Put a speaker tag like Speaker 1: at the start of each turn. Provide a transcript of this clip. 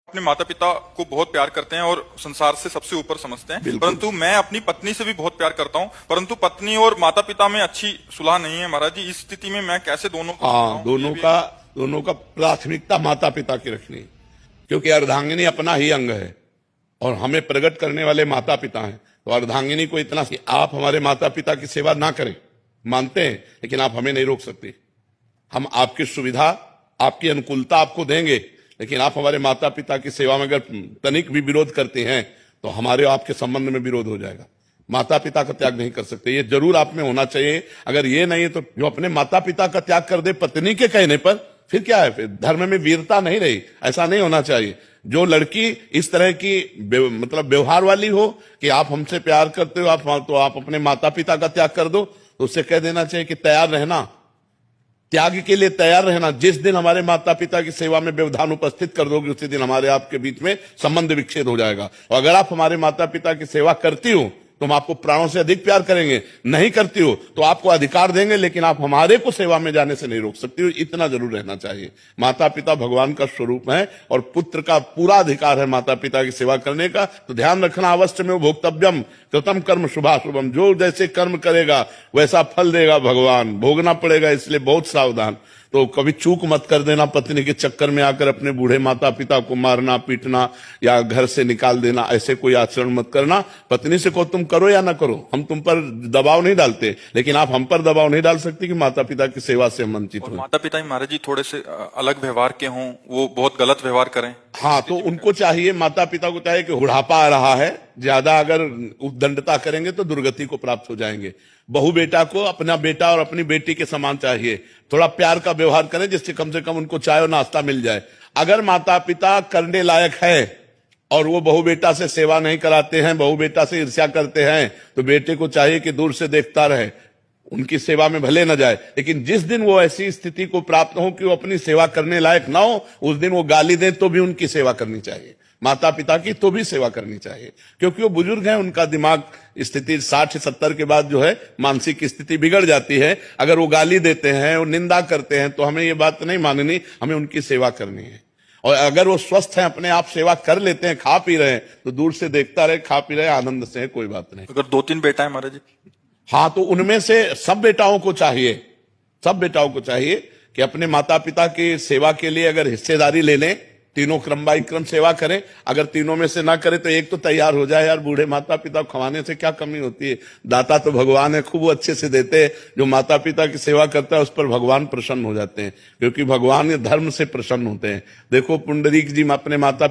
Speaker 1: अपने माता पिता को बहुत प्यार करते हैं और संसार से सबसे ऊपर समझते हैं, परंतु मैं अपनी पत्नी से भी बहुत प्यार करता हूं, परंतु पत्नी और माता पिता में अच्छी सुलह नहीं है महाराज जी। इस स्थिति में मैं कैसे दोनों को
Speaker 2: दोनों का प्राथमिकता माता पिता की रखनी, क्योंकि अर्धांगिनी अपना ही अंग है और हमें प्रकट करने वाले माता पिता हैं। तो अर्धांगिनी को इतना कि आप हमारे माता पिता की सेवा ना करें, मानते हैं, लेकिन आप हमें नहीं रोक सकते। हम आपकी सुविधा, आपकी अनुकूलता आपको देंगे, लेकिन आप हमारे माता पिता की सेवा में अगर तनिक भी विरोध करते हैं तो हमारे आपके संबंध में विरोध हो जाएगा। माता पिता का त्याग नहीं कर सकते, ये जरूर आप में होना चाहिए। अगर ये नहीं है तो जो अपने माता पिता का त्याग कर दे पत्नी के कहने पर, फिर क्या है, फिर धर्म में वीरता नहीं रही। ऐसा नहीं होना चाहिए। जो लड़की इस तरह की मतलब व्यवहार वाली हो कि आप हमसे प्यार करते हो, तो आप अपने माता पिता का त्याग कर दो, तो उससे कह देना चाहिए कि तैयार रहना, त्याग के लिए तैयार रहना। जिस दिन हमारे माता पिता की सेवा में व्यवधान उपस्थित कर दोगे, उसी दिन हमारे आपके बीच में संबंध विच्छेद हो जाएगा। और अगर आप हमारे माता पिता की सेवा करती हो तो हम आपको प्राणों से अधिक प्यार करेंगे, नहीं करती हो तो आपको अधिकार देंगे, लेकिन आप हमारे को सेवा में जाने से नहीं रोक सकती हो। इतना जरूर रहना चाहिए। माता पिता भगवान का स्वरूप है और पुत्र का पूरा अधिकार है माता पिता की सेवा करने का। तो ध्यान रखना, अवश्य में भोक्तव्यम कृतम कर्म शुभाशुभम। जो जैसे कर्म करेगा वैसा फल देगा भगवान, भोगना पड़ेगा, इसलिए बहुत सावधान। तो कभी चूक मत कर देना पत्नी के चक्कर में आकर अपने बूढ़े माता पिता को मारना पीटना या घर से निकाल देना, ऐसे कोई आचरण मत करना। पत्नी से को तुम करो या ना करो, हम तुम पर दबाव नहीं डालते, लेकिन आप हम पर दबाव नहीं डाल सकते कि माता पिता की सेवा से वंचित हो।
Speaker 1: माता पिता ही महाराज जी थोड़े से अलग व्यवहार के हों, वो बहुत गलत व्यवहार करें,
Speaker 2: हाँ, तो उनको चाहिए, माता पिता को चाहिए कि बुढ़ापा आ रहा है, ज्यादा अगर उद्दंडता करेंगे तो दुर्गति को प्राप्त हो जाएंगे। बहू बेटा को अपना बेटा और अपनी बेटी के समान चाहिए। थोड़ा प्यार का व्यवहार करें जिससे कम से कम उनको चाय और नाश्ता मिल जाए। अगर माता पिता करने लायक है और वो बहू बेटा से सेवा नहीं कराते हैं, बहू बेटा से ईर्ष्या करते हैं, तो बेटे को चाहिए कि दूर से देखता रहे, उनकी सेवा में भले न जाए। लेकिन जिस दिन वो ऐसी स्थिति को प्राप्त हो कि वो अपनी सेवा करने लायक ना हो, उस दिन वो गाली दें तो भी उनकी सेवा करनी चाहिए। माता पिता की तो भी सेवा करनी चाहिए, क्योंकि वो बुजुर्ग हैं, उनका दिमाग स्थिति 60-70 के बाद जो है मानसिक स्थिति बिगड़ जाती है। अगर वो गाली देते हैं, वो निंदा करते हैं, तो हमें ये बात नहीं माननी, हमें उनकी सेवा करनी है। और अगर वो स्वस्थ हैं, अपने आप सेवा कर लेते हैं, खा पी रहे हैं, तो दूर से देखता रहे, खा पी रहे, आनंद से है, कोई बात नहीं।
Speaker 1: अगर 2-3 बेटा है महाराज जी,
Speaker 2: हाँ, तो उनमें से सब बेटाओं को चाहिए कि अपने माता पिता की सेवा के लिए अगर हिस्सेदारी ले लें, तीनों क्रम बाई क्रम सेवा करें। अगर तीनों में से ना करें तो एक तो तैयार हो जाए। यार, बूढ़े माता पिता को खवाने से क्या कमी होती है? दाता तो भगवान है, खूब अच्छे से देते हैं। जो माता पिता की सेवा करता है उस पर भगवान प्रसन्न हो जाते हैं, क्योंकि भगवान ये धर्म से प्रसन्न होते हैं। देखो, पुंडरीक जी अपने माता